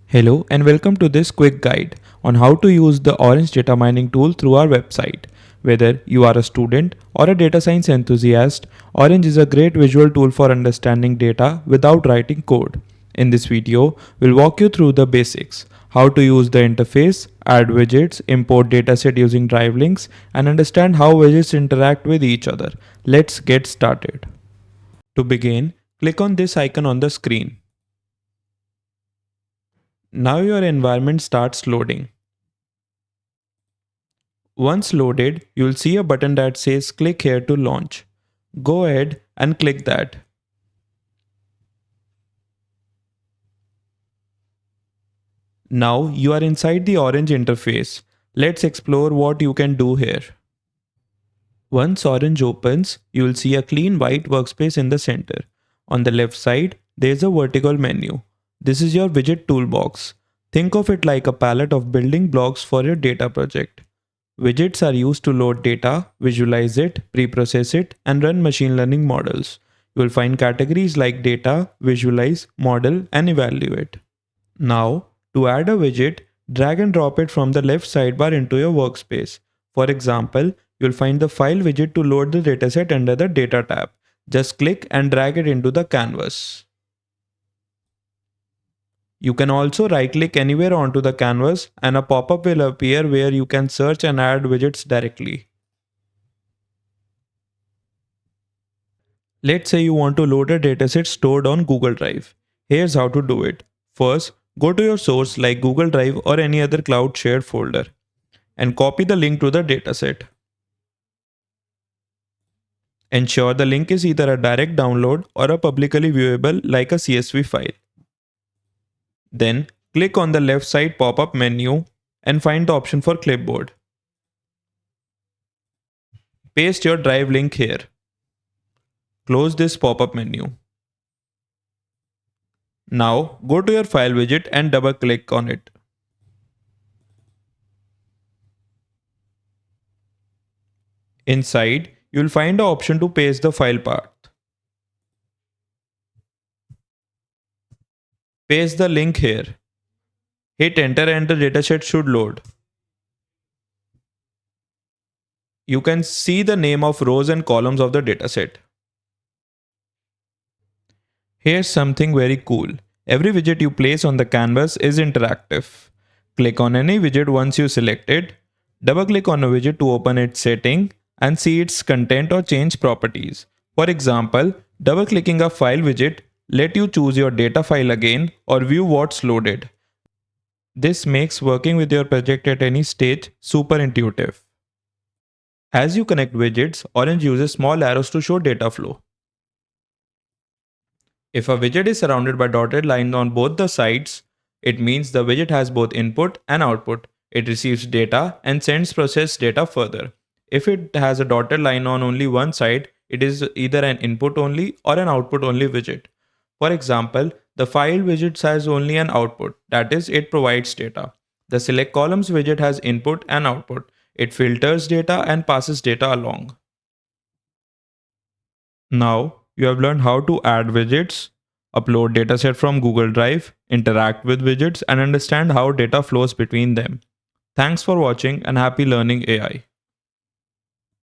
Hello and welcome to this quick guide on how to use the Orange data mining tool through our website. Whether you are a student or a data science enthusiast, Orange is a great visual tool for understanding data without writing code. In this video, we'll walk you through the basics, how to use the interface, add widgets, import dataset using drive links, and understand how widgets interact with each other. Let's get started. To begin, click on this icon on the screen. Now your environment starts loading. Once loaded, you'll see a button that says click here to launch. Go ahead and click that. Now you are inside the Orange interface. Let's explore what you can do here. Once Orange opens, you will see a clean white workspace in the center. On the left side, there is a vertical menu. This is your widget toolbox. Think of it like a palette of building blocks for your data project. Widgets are used to load data, visualize it, pre-process it, and run machine learning models. You will find categories like data, visualize, model, and evaluate. Now, to add a widget, drag and drop it from the left sidebar into your workspace. For example, you'll find the file widget to load the dataset under the data tab. Just click and drag it into the canvas. You can also right-click anywhere onto the canvas and a pop-up will appear where you can search and add widgets directly. Let's say you want to load a dataset stored on Google Drive. Here's how to do it. First, go to your source like Google Drive or any other cloud shared folder and copy the link to the dataset. Ensure the link is either a direct download or a publicly viewable like a CSV file. Then, click on the left side pop-up menu and find the option for clipboard. Paste your drive link here. Close this pop-up menu. Now, go to your file widget and double-click on it. Inside, you'll find the option to paste the file path. Paste the link here. Hit enter and the dataset should load. You can see the name of rows and columns of the dataset. Here's something very cool. Every widget you place on the canvas is interactive. Click on any widget once you select it. Double-click on a widget to open its setting and see its content or change properties. For example, double-clicking a file widget let you choose your data file again or view what's loaded. This makes working with your project at any stage super intuitive. As you connect widgets, Orange uses small arrows to show data flow. If a widget is surrounded by dotted lines on both the sides, it means the widget has both input and output. It receives data and sends processed data further. If it has a dotted line on only one side, it is either an input only or an output only widget. For example, the file widget has only an output, that is, it provides data. The select columns widget has input and output. It filters data and passes data along. Now, you have learned how to add widgets, upload dataset from Google Drive, interact with widgets, and understand how data flows between them. Thanks for watching and happy learning AI.